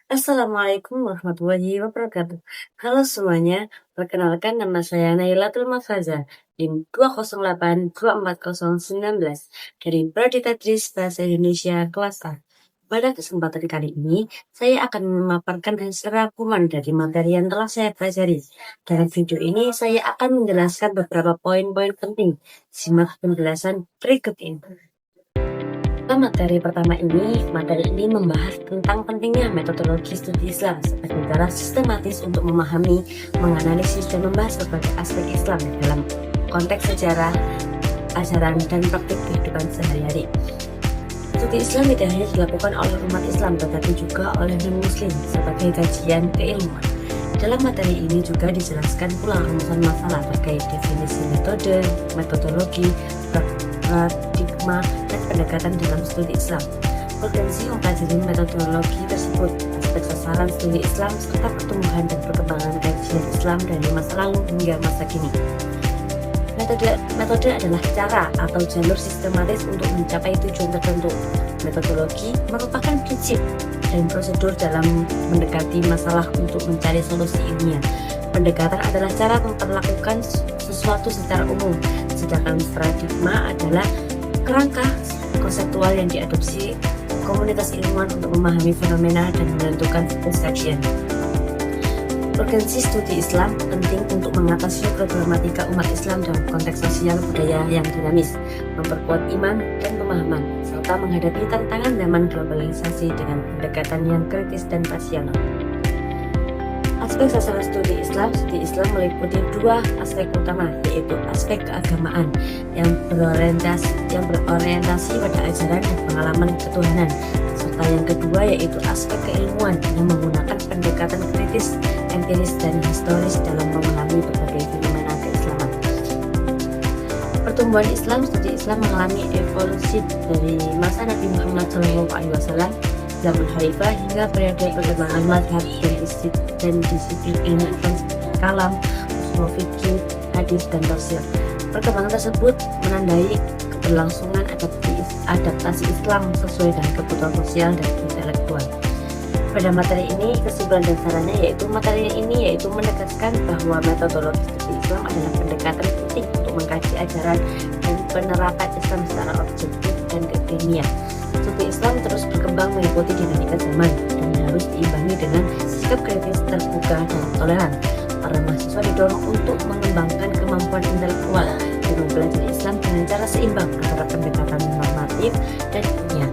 Assalamualaikum warahmatullahi wabarakatuh. Halo semuanya, perkenalkan nama saya Nailatul Mafaza NIM 2082409 dari Prodi Tadris Bahasa Indonesia kelas A. Pada kesempatan kali ini, saya akan memaparkan hasil rangkuman dari materi yang telah saya pelajari. Dalam video ini, saya akan menjelaskan beberapa poin-poin penting. Simak penjelasan berikut ini. Materi ini membahas tentang pentingnya metodologi studi Islam sebagai cara sistematis untuk memahami, menganalisis, dan membahas berbagai aspek Islam dalam konteks sejarah, ajaran, dan praktik kehidupan sehari-hari. Studi Islam tidak hanya dilakukan oleh umat Islam, tetapi juga oleh non-Muslim sebagai kajian keilmuan. Dalam materi ini juga dijelaskan pula rumusan masalah terkait definisi metode, metodologi, paradigma, dan pendekatan dalam studi Islam. Urgensi mempelajari metodologi tersebut, aspek sasaran studi Islam, serta pertumbuhan dan perkembangan kajian Islam dari masa lalu hingga masa kini. Metode adalah cara atau jalur sistematis untuk mencapai tujuan tertentu. Metodologi merupakan prinsip dan prosedur dalam mendekati masalah untuk mencari solusi ilmiah. Pendekatan adalah cara memperlakukan sesuatu secara umum, sedangkan paradigma adalah kerangka konseptual yang diadopsi komunitas ilmuwan untuk memahami fenomena dan menentukan fokus kajian. Urgensi studi Islam penting untuk mengatasi problematika umat Islam dalam konteks sosial budaya yang dinamis, memperkuat iman dan pemahaman, serta menghadapi tantangan zaman globalisasi dengan pendekatan yang kritis dan rasional. Aspek sasaran studi Islam meliputi dua aspek utama, yaitu aspek keagamaan yang berorientasi pada ajaran dan pengalaman ketuhanan, serta yang kedua yaitu aspek keilmuan yang menggunakan pendekatan kritis, empiris, dan historis dalam memahami berbagai fenomena keislaman. Pertumbuhan Islam, studi Islam mengalami evolusi dari masa Nabi Muhammad SAW, zaman Khalifah, hingga periode perkembangan mazhab dan disiplin ilmu kalam, usul fikih, hadis, dan tafsir. Perkembangan tersebut menandai keberlangsungan adaptasi Islam sesuai dengan kebutuhan sosial dan intelektual. Pada materi ini, kesimpulan dasarnya yaitu menegaskan bahwa metodologi studi Islam adalah pendekatan penting untuk mengkaji ajaran dan penerapan Islam secara objektif dan ilmiah. Studi Islam terus berkembang mengikuti dinamika zaman dan harus diimbangi dengan sikap kritis, terbuka, dan toleran. Para mahasiswa didorong untuk mengembangkan kemampuan intelektual dan mempelajari Islam dengan cara seimbang antara pendekatan normatif dan ilmiah.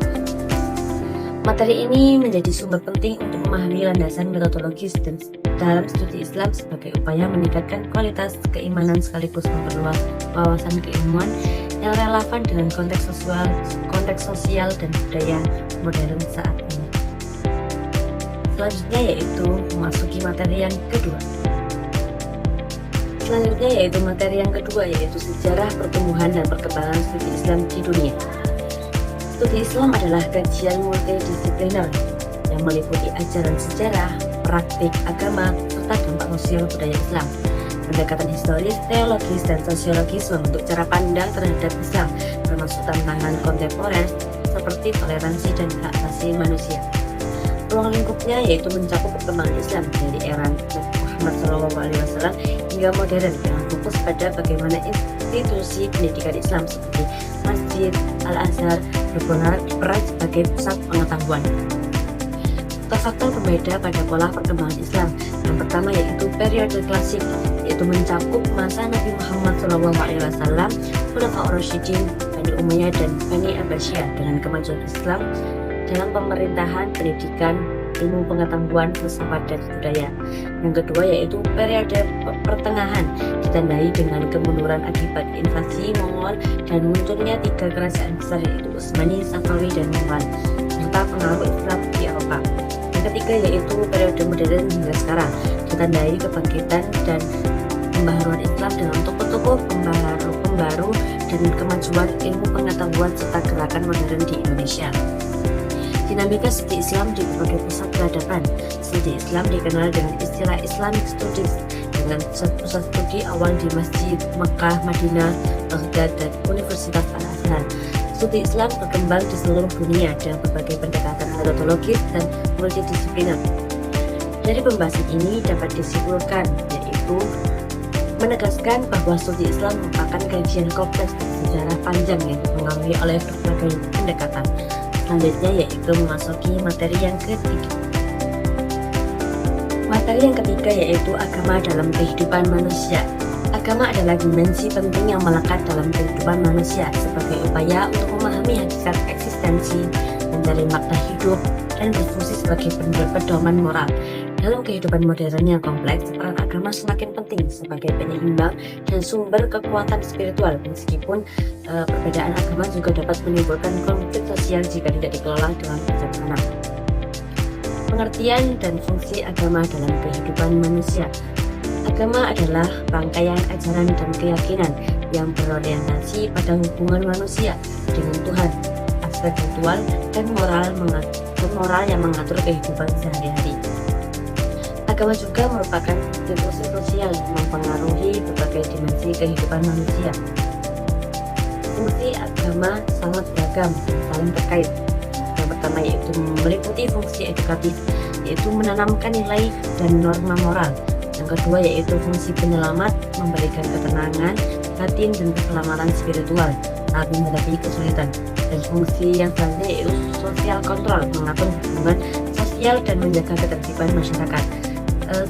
Materi ini menjadi sumber penting untuk memahami landasan metodologis dalam studi Islam sebagai upaya meningkatkan kualitas keimanan sekaligus memperluas wawasan keilmuan yang relevan dengan konteks sosial dan budaya modern saat ini. Selanjutnya yaitu memasuki materi yang kedua. Yaitu sejarah, pertumbuhan, dan perkembangan studi Islam di dunia. Studi Islam adalah kajian multidisipliner yang meliputi ajaran sejarah, praktik agama, serta dampak sosial budaya Islam. Pendekatan historis, teologis, dan sosiologis membentuk cara pandang terhadap Islam, termasuk tantangan kontemporer seperti toleransi dan hak asasi manusia. Ruang lingkupnya yaitu mencakup perkembangan Islam dari era Muhammad SAW hingga modern, dengan fokus pada bagaimana institusi pendidikan Islam seperti Masjid Al-Azhar berperan sebagai pusat pengetahuan. Faktor pembeda pada pola perkembangan Islam. Yang pertama yaitu periode klasik, yaitu mencakup masa Nabi Muhammad SAW, Khulafaur Rasyidin, Bani Umayyah, dan Bani Abbasiyah, dengan kemajuan Islam dalam pemerintahan, pendidikan, ilmu pengetahuan, filsafat, dan budaya. Yang kedua yaitu periode pertengahan, ditandai dengan kemunduran akibat invasi Mongol dan munculnya tiga kerajaan besar yaitu Utsmani, Safawi, dan Mughal, serta pengaruh Islam di Eropa. Yang ketiga yaitu periode modern hingga sekarang, ditandai kebangkitan dan pembaharuan Islam dengan tokoh-tokoh pembaru dan kemajuan ilmu pengetahuan serta gerakan modern di Indonesia. Dinamika studi Islam di berbagai pusat peradaban. Studi Islam dikenal dengan istilah Islamic Studies, dengan pusat studi awal di Masjid Makkah, Madinah, Baghdad, dan Universitas Al-Azhar. Studi Islam berkembang di seluruh dunia dengan berbagai pendekatan metodologis dan multidisipliner. Dari pembahasan ini dapat disimpulkan, yaitu menegaskan bahwa studi Islam merupakan kajian kompleks dan sejarah panjang yang dipengaruhi oleh berbagai pendekatan. Selanjutnya yaitu memasuki materi yang ketiga. Materi yang ketiga yaitu agama dalam kehidupan manusia. Agama adalah dimensi penting yang melekat dalam kehidupan manusia sebagai upaya untuk memahami hakikat eksistensi, mencari makna hidup, dan berfungsi sebagai pedoman moral. Dalam kehidupan modern yang kompleks, peran agama semakin penting sebagai penyeimbang dan sumber kekuatan spiritual. Meskipun perbedaan agama juga dapat menimbulkan konflik sosial jika tidak dikelola dengan bijaksana. Pengertian dan fungsi agama dalam kehidupan manusia. Agama adalah rangkaian ajaran dan keyakinan yang berorientasi pada hubungan manusia dengan Tuhan, aspek ritual dan moral yang mengatur kehidupan sehari-hari. Agama juga merupakan institusi sosial yang mempengaruhi berbagai dimensi kehidupan manusia. Fungsi agama sangat beragam dan saling terkait. Yang pertama yaitu meliputi fungsi edukatif, yaitu menanamkan nilai dan norma moral. Yang kedua yaitu fungsi penyelamat, memberikan ketenangan batin dan keselamatan spiritual saat menghadapi kesulitan. Dan fungsi yang selanjutnya yaitu sosial kontrol, mengatur hubungan sosial dan menjaga ketertiban masyarakat.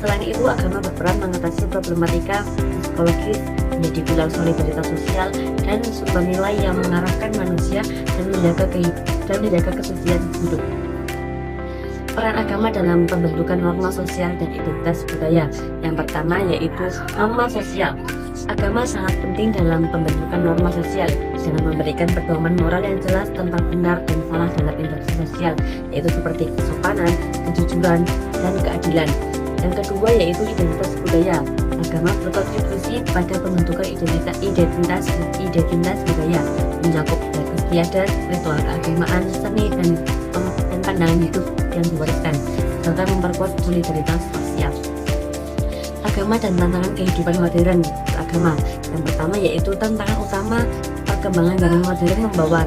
Selain itu, agama berperan mengatasi problematika psikologis, menjadi pilar solidaritas sosial dan sumber nilai yang mengarahkan manusia dan menjaga kesucian hidup. Peran agama dalam pembentukan norma sosial dan identitas budaya. Yang pertama yaitu norma sosial. Agama sangat penting dalam pembentukan norma sosial dengan memberikan pedoman moral yang jelas tentang benar dan salah dalam interaksi sosial, yaitu seperti kesopanan, kejujuran, dan keadilan. Yang kedua yaitu identitas budaya. Agama berkontribusi pada pembentukan identitas budaya, mencakup adat istiadat, ritual keagamaan, seni dan pandangan hidup yang diwariskan, serta memperkuat solidaritas sosial. Agama dan tantangan kehidupan modern beragama. Yang pertama yaitu tantangan utama perkembangan zaman modern membawa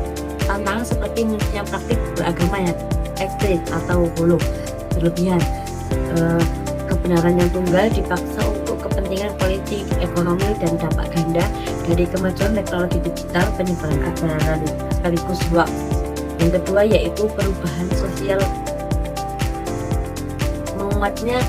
tantangan seperti munculnya praktik beragama yang ekstrim atau hulu berlebihan. Kebenaran yang tunggal dipaksa untuk kepentingan politik, ekonomi, dan dampak ganda dari kemajuan teknologi digital, penyebaran ajaran sekaligus hoax. Yang kedua yaitu perubahan sosial, menguatnya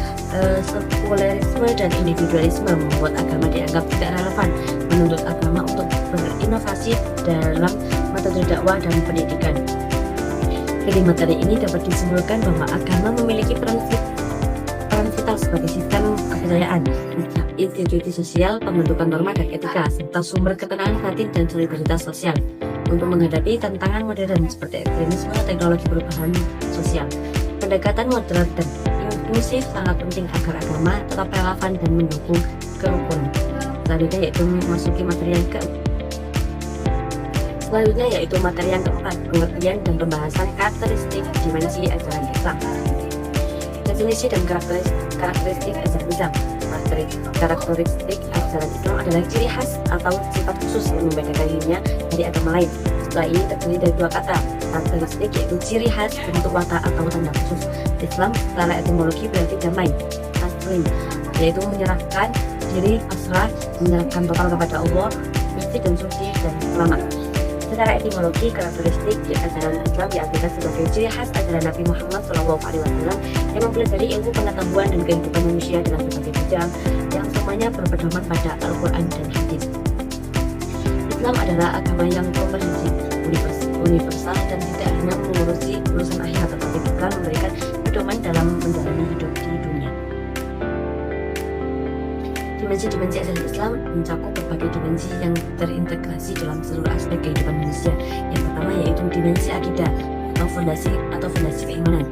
sekulerisme dan individualisme membuat agama dianggap tidak relevan, menuntut agama untuk berinovasi dalam metode dakwah dan pendidikan. Dari materi ini dapat disimpulkan bahwa agama memiliki peran vital sebagai sistem kepercayaan, institusi sosial, pembentukan norma dan etika, serta sumber ketenangan batin dan solidaritas sosial untuk menghadapi tantangan modern seperti ekstremisme, teknologi perubahan sosial. Pendekatan moderat dan inklusif sangat penting agar agama tetap relevan dan mendukung kerukunan. Selanjutnya yaitu memasuki materi yang keempat, pengertian dan pembahasan karakteristik dimensi ajaran Islam. Definisi dan karakteristik ajaran Islam. Karakteristik ajaran Islam adalah ciri khas atau sifat khusus yang membedakannya dari agama lain. Setelah ini terdiri dari dua kata. Karakteristik yaitu ciri khas, bentuk watak atau tanda khusus. Islam secara etimologi berarti damai, taslim, yaitu menyerahkan diri, pasrah, menyerahkan total kepada Allah, bersih dan suci dan selamat. Secara etimologi, karakteristik di ajaran Islam diartikan sebagai ciri khas ajaran Nabi Muhammad SAW yang mempelajari ilmu pengetahuan dan kehidupan manusia dalam berbagai bidang yang semuanya berpedoman pada Al-Quran dan Hadis. Islam adalah agama yang komprehensif, universal dan tidak hanya mengurusi urusan akhirat, tetapi juga memberikan pedoman dalam menjalani hidup di dunia. Dimensi-dimensi ajaran Islam mencakup berbagai dimensi yang terintegrasi dalam seluruh aspek kehidupan manusia. Yang pertama yaitu dimensi akidah atau fondasi keimanan.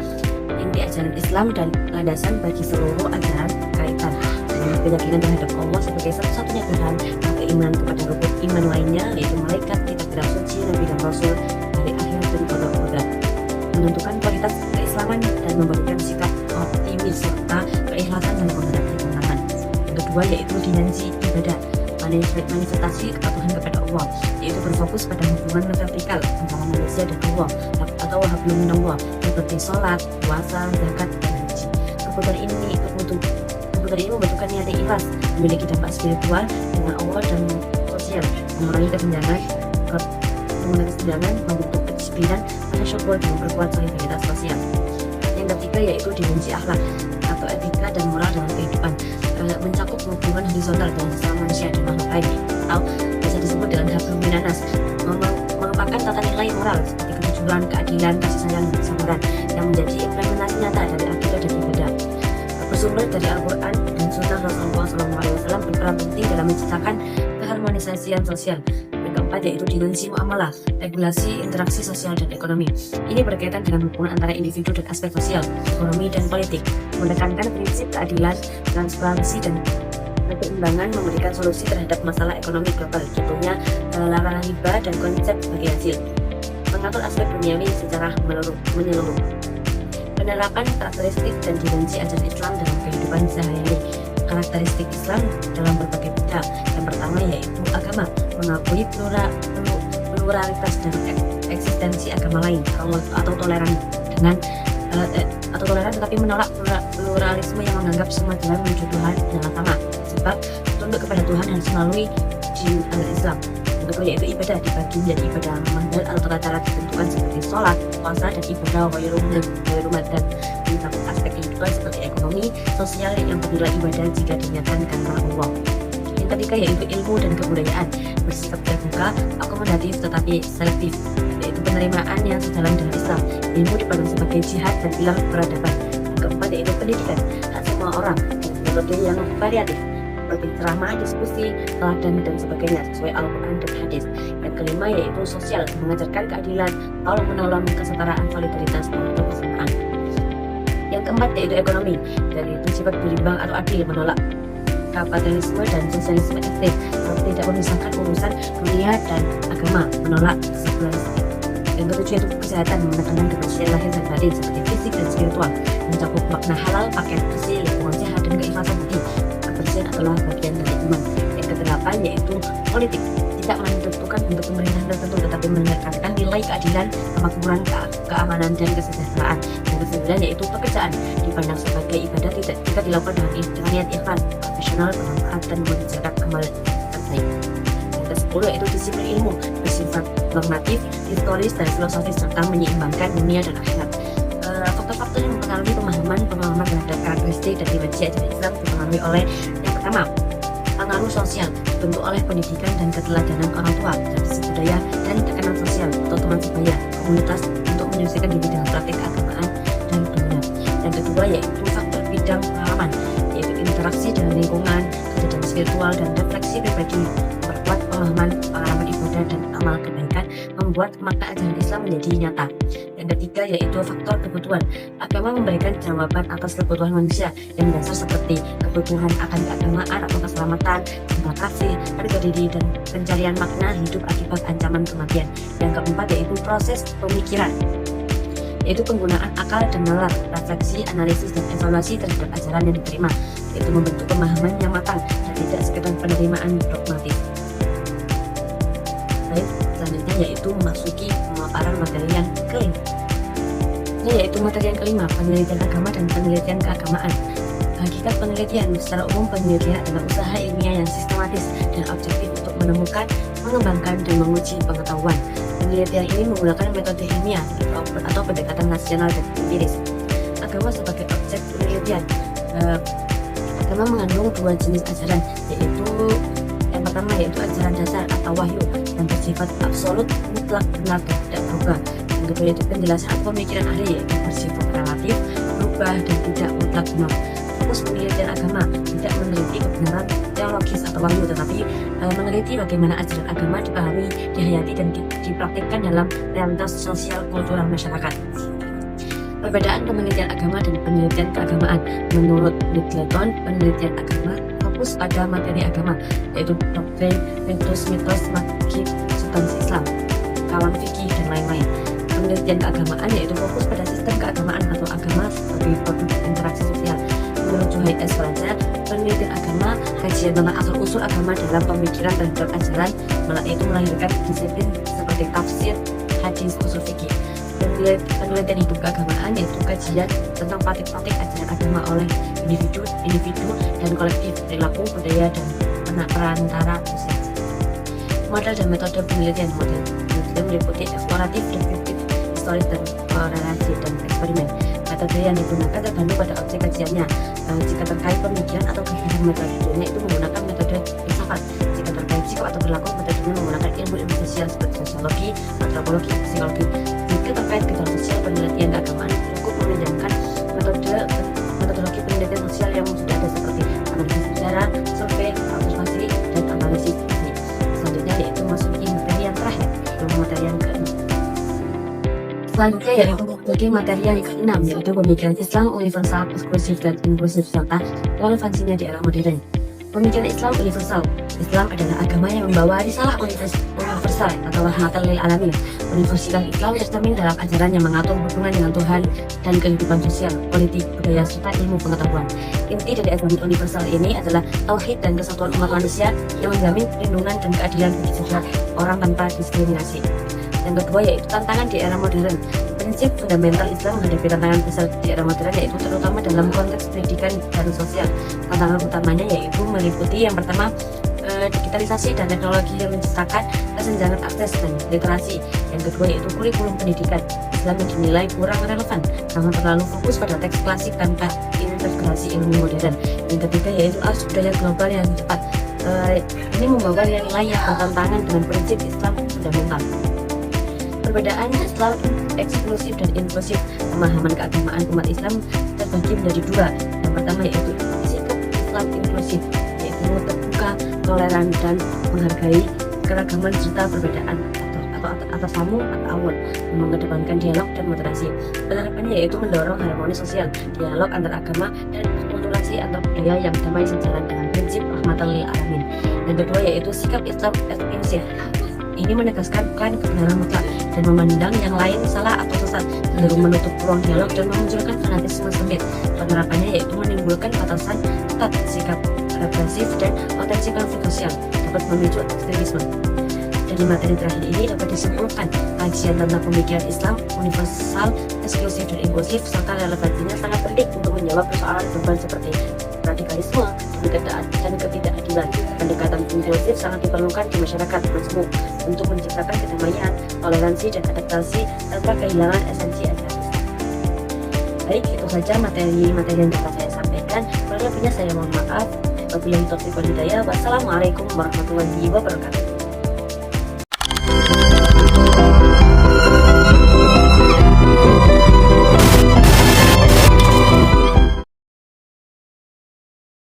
Inti ajaran Islam dan landasan bagi seluruh ajaran kaitan dengan keyakinan terhadap Allah sebagai satu-satunya Tuhan, keimanan kepada rukun iman lainnya yaitu malaikat, kitab suci, nabi dan rasul, hari akhir dan qada, menentukan kualitas keislaman dan memberikan sikap optimis serta keikhlasan dalam menghadapi tantangan. Yang kedua yaitu dimensi ibadah, manifestasi kepatuhan kepada Allah spiritual, yaitu berfokus pada hubungan vertikal antara manusia dan Allah atau hablum minallah seperti sholat, puasa, zakat, dan haji. Kebutuhan ini membutuhkan niat yang ikhlas, memiliki dampak spiritual dengan Allah dan sosial, mengurangi kesenjangan, membentuk kedisiplinan, pada syukur dan memperkuat solidaritas sosial. Yang ketiga yaitu dimensi akhlak atau etika dan moral dalam kehidupan, mencakup hubungan horizontal dengan sesama manusia dan makhluk lain, atau bisa disebut dengan hablum minanas, merupakan tata nilai moral seperti kejujuran, keadilan, kasih sayang, dan kesabaran yang menjadi implementasi nyata dari akidah dan ibadah. Bersumber dari Al-Quran dan Sunnah Rasulullah SAW berperan penting dalam menciptakan keharmonisasian sosial. Yang keempat yaitu dimensi muamalah, regulasi, interaksi sosial dan ekonomi. Ini berkaitan dengan hubungan antara individu dan aspek sosial, ekonomi dan politik, menekankan prinsip keadilan, transparansi dan keseimbangan, memberikan solusi terhadap masalah ekonomi global, contohnya larangan riba dan konsep bagi hasil, mengatur aspek duniawi secara menyeluruh. Penerapan karakteristik dan dimensi ajaran Islam dalam kehidupan sehari-hari. Karakteristik Islam dalam berbagai bidang. Yang pertama yaitu agama, mengakui pluralitas dan eksistensi agama lain atau toleran tetapi menolak pluralisme yang menganggap semua jalan menuju Tuhan adalah sama, sebab tunduk kepada Tuhan harus melalui din al-Islam. Yang kedua yaitu ibadah, dibagi menjadi ibadah mandal atau tata cara ditentukan seperti sholat, puasa, dan ibadah wairu madan. Mencakup aspek kehidupan seperti ekonomi, sosial yang bernilai ibadah jika dinyatakan karena Allah. Yang ketiga yaitu ilmu dan kebudayaan, bersifat terbuka, akomodatif tetapi selektif, yaitu penerimaan yang sejalan dengan Islam. Ilmu dipandang sebagai jihad dan pilar peradaban. Yang keempat yaitu pendidikan, hak semua orang dengan metode yang variatif, seperti ceramah, diskusi, teladan, dan sebagainya sesuai Al-Quran dan hadis. Yang kelima yaitu sosial, mengajarkan keadilan, tolong menolong, kesetaraan, solidaritas, dan kebersamaan. Yang keempat yaitu ekonomi, dari sifat berimbang atau adil, menolak kapitalisme dan sosialisme ekstrim, tidak memisahkan urusan dunia dan agama, menolak sekularisme. Yang ketujuh yaitu kesehatan, menekankan kebersihan lahir dan batin seperti fisik dan spiritual, mencakup makna halal, pakaian bersih, lingkungan sehat, dan keikhlasan budi. Kebersihan adalah bagian dari iman. Yang kedelapan yaitu politik, tidak menentukan bentuk pemerintahan tertentu tetapi menekankan nilai keadilan, kemakmuran, keamanan, dan kesejahteraan. Yang kesembilan yaitu pekerjaan, dipandang sebagai ibadah jika dilakukan dengan niat ikhlas, profesional, bermanfaat, dan mengerjakan amal terbaik. Yang kesepuluh yaitu disiplin ilmu, bersifat normatif, historis, dan filosofis serta menyeimbangkan dunia dan akhirat. Faktor-faktor yang mempengaruhi pemahaman terhadap karakteristik dan dimensi ajaran Islam dipengaruhi oleh yang pertama, pengaruh sosial, dibentuk oleh pendidikan dan keteladanan orang tua, tradisi budaya, dan tekanan sosial atau teman sebaya, komunitas untuk menyelesaikan diri dengan praktik keagamaan dan budaya. Yang kedua yaitu faktor bidang pengalaman, yaitu interaksi dengan lingkungan, kegiatan spiritual, dan refleksi pribadi, memperkuat pemahaman, pengalaman ibadah, dan amal kebaikan, membuat makna ajaran Islam menjadi nyata. Yang ketiga yaitu faktor kebutuhan. Agama memberikan jawaban atas kebutuhan manusia yang mendasar seperti kebutuhan akan keagamaan atau keselamatan, cinta kasih, harga diri, dan pencarian makna hidup akibat ancaman kematian. Yang keempat yaitu proses pemikiran, yaitu penggunaan akal dan nalar, refleksi, analisis, dan evaluasi terhadap ajaran yang diterima, yaitu membentuk pemahaman yang matang dan tidak sekedar penerimaan dogmatis. Baik, selanjutnya yaitu memasuki pemaparan materi yang kelima. Ini yaitu materi yang kelima, penelitian agama dan penelitian keagamaan. Hakikat penelitian secara umum, penelitian adalah usaha ilmiah yang sistematis dan objektif untuk menemukan, mengembangkan, dan menguji pengetahuan. Penelitian ini menggunakan metode ilmiah atau pendekatan rasional dan empiris. Agama sebagai objek penelitian. Agama mengandung dua jenis ajaran, yaitu yang pertama yaitu ajaran dasar atau wahyu yang bersifat absolut, mutlak, benar, dan tidak berubah. Yang kedua yaitu penjelasan atau pemikiran ahli, yaitu bersifat relatif, berubah, dan tidak mutlak benar. Fokus penelitian agama tidak meneliti kebenaran teologis atau wahyu, tetapi meneliti bagaimana ajaran agama dipahami, dihayati, dan dipraktikkan dalam realitas sosial kultural masyarakat. Perbedaan penelitian agama dan penelitian keagamaan. Menurut Littleton, penelitian agama fokus pada materi agama, yaitu doktrin, mitos, makib, substansi Islam, kalam fikih, dan lain-lain. Penelitian keagamaan yaitu fokus pada sistem keagamaan atau agama sebagai produk interaksi sosial. Menurut Zuhaid S. Raja, penelitian agama, kajian tentang asal-usul agama dalam pemikiran terhadap ajaran, yaitu melahirkan disiplin seperti tafsir, hadis, usul fikih. Penelitian hidup keagamaan yaitu kajian tentang praktik-praktik ajaran agama oleh individu dan kolektif, perilaku, budaya, dan perantara sosial. Model dan metode penelitian meliputi eksploratif, deduktif, historis, dan korelasi dan eksperimen. Metode yang digunakan tergantung pada objek kajiannya. Jika terkait pemikiran atau kegiatan, metodenya itu menggunakan metode filsafat. Jika terkait psiko atau perilaku, metodenya menggunakan ilmu sosial seperti sosiologi, antropologi, psikologi. Jika terkait gejala sosial, penelitian keagamaan cukup meminjamkan metodologi penelitian sosial yang sudah ada seperti analisis sejarah, survei, observasi, dan analisis teknik. Selanjutnya yaitu masuki materi yang terakhir, materi yang keenam. Selanjutnya yaitu bagi materi yang keenam, yaitu pemikiran Islam universal, eksklusif, dan inklusif serta relevansinya di era modern. Pemikiran Islam universal. Islam adalah agama yang membawa risalah universal atau rahmatan lil alamin. Universitas Islam tercermin dalam ajaran yang mengatur hubungan dengan Tuhan dan kehidupan sosial, politik, budaya, serta ilmu pengetahuan. Inti dari ajaran universal ini adalah tauhid dan kesatuan umat manusia yang menjamin perlindungan dan keadilan bagi setiap orang tanpa diskriminasi. Yang kedua yaitu tantangan di era modern. Prinsip fundamental Islam menghadapi tantangan besar di era modern yaitu terutama dalam konteks pendidikan dan sosial. Tantangan utamanya yaitu meliputi yang pertama digitalisasi dan teknologi yang menciptakan kesenjangan akses dan literasi. Yang kedua yaitu kurikulum pendidikan Islam yang dinilai kurang relevan karena terlalu fokus pada teks klasik tanpa integrasi ilmu modern. Yang ketiga yaitu arus budaya global yang cepat. Ini membawa nilai yang bertentangan dengan prinsip Islam fundamental. Perbedaan Islam eksklusif dan inklusif. Pemahaman keagamaan umat Islam terbagi menjadi dua. Yang pertama yaitu sikap Islam inklusif, yaitu terbuka, toleran, dan menghargai keragaman serta perbedaan atau tamu atau awal, mengedepankan dialog dan moderasi. Penerapannya yaitu mendorong harmoni sosial, dialog antar agama, dan akulturasi antar budaya yang damai sejalan dengan prinsip rahmatan lil alamin. Yang kedua yaitu sikap Islam eksklusif. Ini menegaskan bukan kebenaran mutlak dan memandang yang lain salah atau sesat, cenderung menutup ruang dialog dan memunculkan fanatisme sempit. Penerapannya yaitu menimbulkan batasan ketat, sikap represif, dan potensi konflik sosial dapat memicu ekstremisme. Dari materi terakhir ini dapat disimpulkan kajian tentang pemikiran Islam universal, eksklusif, dan inklusif serta relevansinya sangat penting untuk menjawab persoalan global seperti radikalisme dan ketidakadilan. Pendekatan inklusif sangat diperlukan di masyarakat majmuk untuk menciptakan kedamaian, toleransi, dan adaptasi tanpa kehilangan esensi ajaran Islam. Baik, itu saja materi-materi yang dapat saya sampaikan. Kalau lebihnya saya mohon maaf. Wabillahi taufiq wal hidayah. Wassalamualaikum warahmatullahi wabarakatuh.